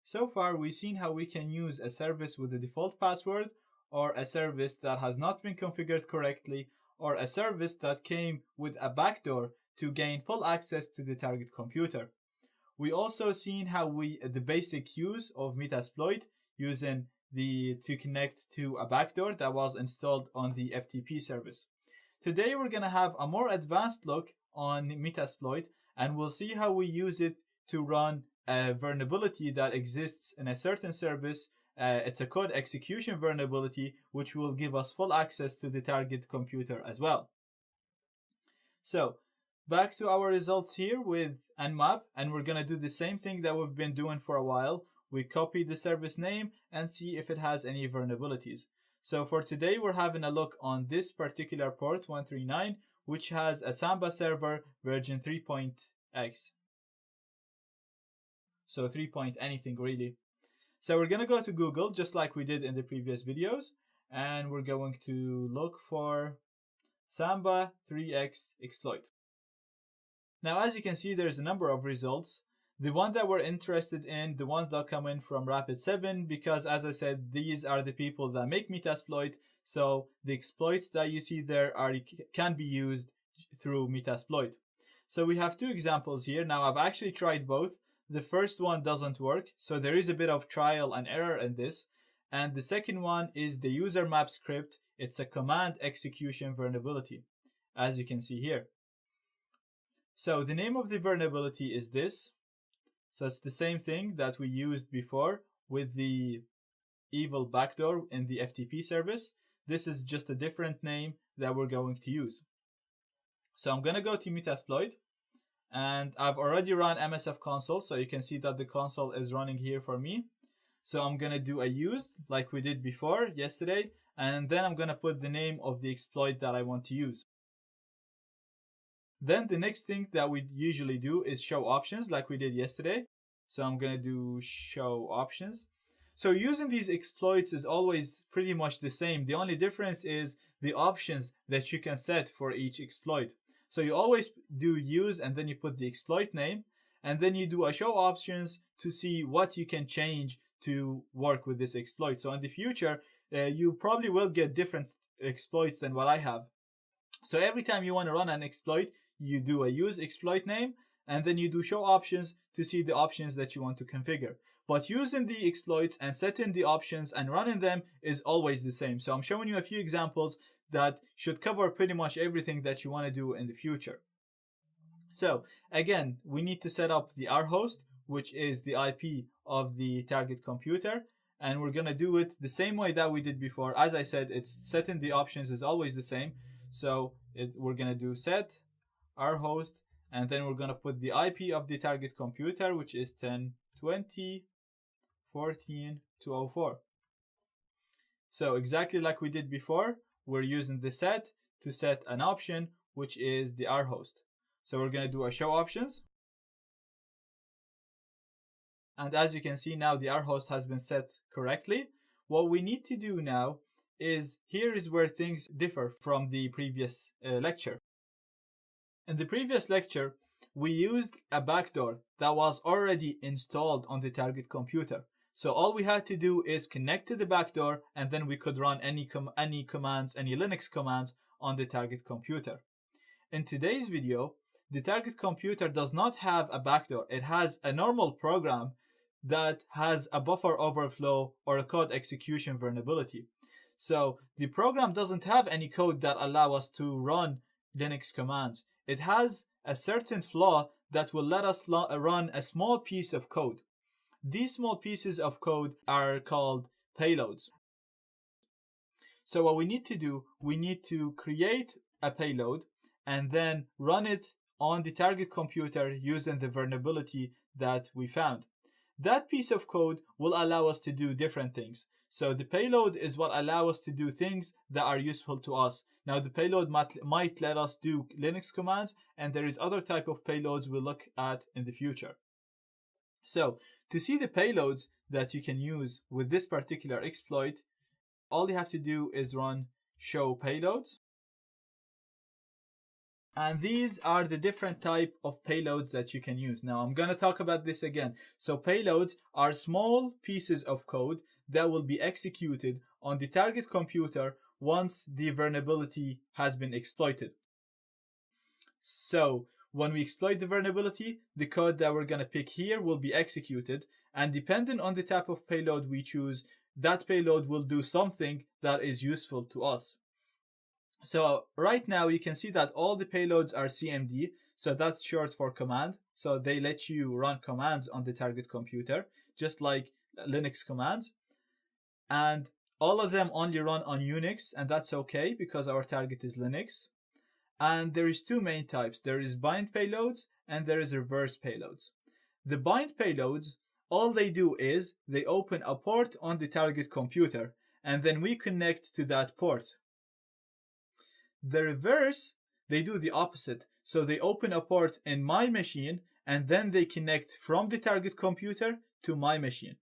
So far, we've seen how we can use a service with a default password, or a service that has not been configured correctly, or a service that came with a backdoor to gain full access to the target computer. We also seen how the basic use of metasploit using to connect to a backdoor that was installed on the FTP service. Today we're going to have a more advanced look on metasploit, and we'll see how we use it to run a vulnerability that exists in a certain service. It's a code execution vulnerability which will give us full access to the target computer as well. So back to our results here with Nmap, and we're going to do the same thing that we've been doing for a while. We copy the service name and see if it has any vulnerabilities. So for today, we're having a look on this particular port 139, which has a Samba server version 3.x. So 3 point anything really. So we're going to go to Google just like we did in the previous videos, and we're going to look for Samba 3x exploit. Now, as you can see, there's a number of results. The one that we're interested in, the ones that come in from Rapid7, because as I said, these are the people that make metasploit. So the exploits that you see there can be used through metasploit. So we have two examples here. Now, I've actually tried both. The first one doesn't work, so there is a bit of trial and error in this. And the second one is the user map script. It's a command execution vulnerability, as you can see here. So the name of the vulnerability is this. So it's the same thing that we used before with the evil backdoor in the FTP service. This is just a different name that we're going to use. So I'm going to go to Metasploit, and I've already run MSF console, so you can see that the console is running here for me. So I'm going to do a use like we did before yesterday, and then I'm going to put the name of the exploit that I want to use. Then the next thing that we usually do is show options like we did yesterday. So I'm going to do show options. So using these exploits is always pretty much the same. The only difference is the options that you can set for each exploit. So you always do use and then you put the exploit name, and then you do a show options to see what you can change to work with this exploit. So in the future, you probably will get different exploits than what I have. So every time you want to run an exploit, you do a use exploit name, and then you do show options to see the options that you want to configure. But using the exploits and setting the options and running them is always the same. So I'm showing you a few examples that should cover pretty much everything that you want to do in the future. So again, we need to set up the rhost, which is the IP of the target computer. And we're going to do it the same way that we did before. As I said, it's setting the options is always the same. So we're going to do set rhost, and then we're going to put the IP of the target computer, which is 10.20.14.204. So exactly like we did before, we're using the set to set an option, which is the rhost. So we're going to do a show options. And as you can see now, the rhost has been set correctly. What we need to do now is, here is where things differ from the previous lecture. In the previous lecture, we used a backdoor that was already installed on the target computer. So all we had to do is connect to the backdoor, and then we could run any commands, any Linux commands on the target computer. In today's video, the target computer does not have a backdoor. It has a normal program that has a buffer overflow or a code execution vulnerability. So the program doesn't have any code that allow us to run Linux commands. It has a certain flaw that will let us run a small piece of code. These small pieces of code are called payloads. So what we need to do, we need to create a payload and then run it on the target computer using the vulnerability that we found. That piece of code will allow us to do different things. So the payload is what allows us to do things that are useful to us. Now the payload might let us do Linux commands, and there is other type of payloads we'll look at in the future. So to see the payloads that you can use with this particular exploit, all you have to do is run show payloads. And these are the different type of payloads that you can use. Now I'm going to talk about this again. So payloads are small pieces of code that will be executed on the target computer once the vulnerability has been exploited. So when we exploit the vulnerability, the code that we're going to pick here will be executed, and depending on the type of payload we choose, that payload will do something that is useful to us. So right now you can see that all the payloads are CMD, so that's short for command. So they let you run commands on the target computer, just like Linux commands. And all of them only run on Unix, and that's okay because our target is Linux. And there is two main types. There is bind payloads and there is reverse payloads. The bind payloads, all they do is they open a port on the target computer, and then we connect to that port. The reverse, they do the opposite. So they open a port in my machine and then they connect from the target computer to my machine.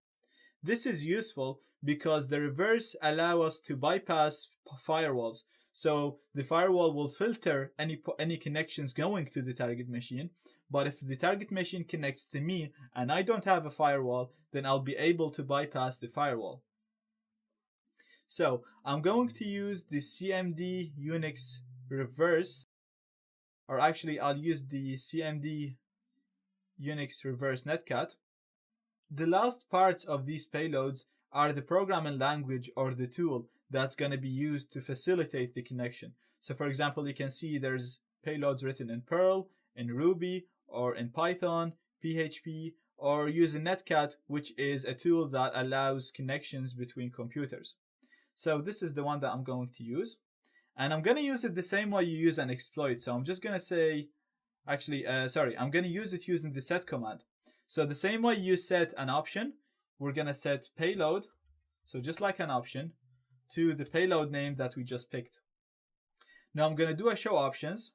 This is useful because the reverse allows us to bypass firewalls. So the firewall will filter any connections going to the target machine. But if the target machine connects to me and I don't have a firewall, then I'll be able to bypass the firewall. So I'm going to use the CMD Unix reverse, or actually I'll use the CMD Unix reverse netcat. The last parts of these payloads are the programming language or the tool that's going to be used to facilitate the connection. So for example, you can see there's payloads written in Perl, in Ruby, or in Python, PHP, or using netcat, which is a tool that allows connections between computers. So this is the one that I'm going to use. And I'm going to use it the same way you use an exploit. So I'm just going to say, I'm going to use it using the set command. So the same way you set an option, we're going to set payload, so just like an option, to the payload name that we just picked. Now I'm going to do a show options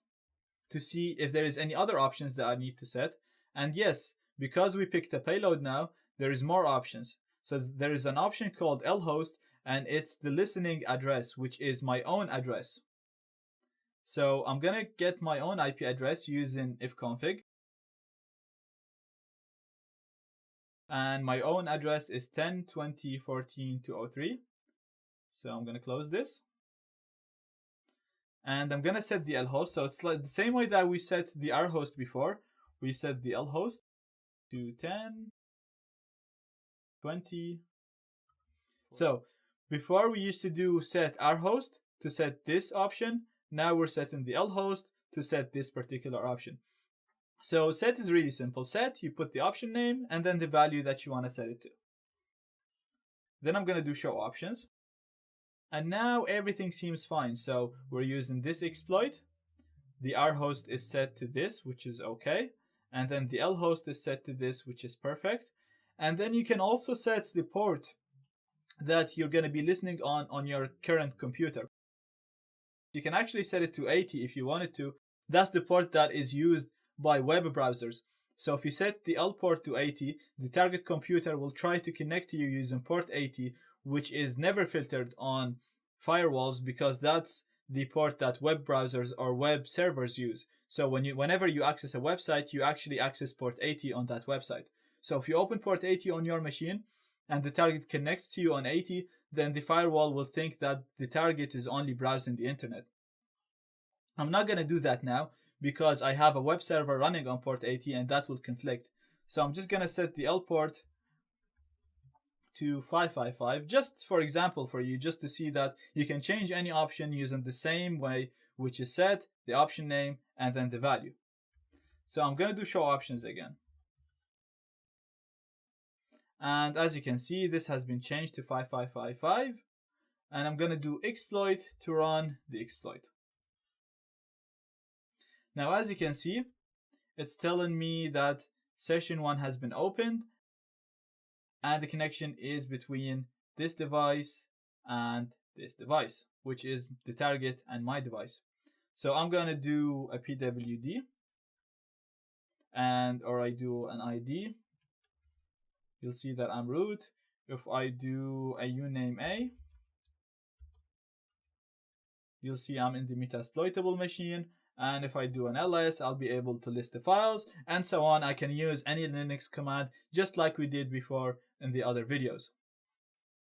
to see if there is any other options that I need to set. And yes, because we picked a payload now, there is more options. So there is an option called lhost, and it's the listening address, which is my own address. So I'm going to get my own IP address using ifconfig. And my own address is 10.20.14.203. So I'm going to close this. And I'm going to set the lhost. So it's like the same way that we set the rhost before. We set the lhost to 10.20. So before we used to do set rhost to set this option. Now we're setting the lhost to set this particular option. So set is really simple. Set, you put the option name and then the value that you want to set it to. Then I'm going to do show options. And now everything seems fine. So we're using this exploit. The rhost is set to this, which is okay. And then the lhost is set to this, which is perfect. And then you can also set the port that you're going to be listening on your current computer. You can actually set it to 80 if you wanted to. That's the port that is used by web browsers. So if you set the L port to 80, the target computer will try to connect to you using port 80, which is never filtered on firewalls because that's the port that web browsers or web servers use. So whenever you access a website, you actually access port 80 on that website. So if you open port 80 on your machine and the target connects to you on 80, then the firewall will think that the target is only browsing the internet. I'm not going to do that now because I have a web server running on port 80 and that will conflict. So I'm just going to set the L port to 555, just for example for you, just to see that you can change any option using the same way, which is set, the option name, and then the value. So I'm going to do show options again. And as you can see, this has been changed to 5555. And I'm going to do exploit to run the exploit. Now, as you can see, it's telling me that session 1 has been opened and the connection is between this device and this device, which is the target and my device. So I'm going to do a PWD or I do an ID. You'll see that I'm root. If I do a uname A, you'll see I'm in the metasploitable machine. And if I do an ls, I'll be able to list the files, and so on. I can use any Linux command just like we did before in the other videos.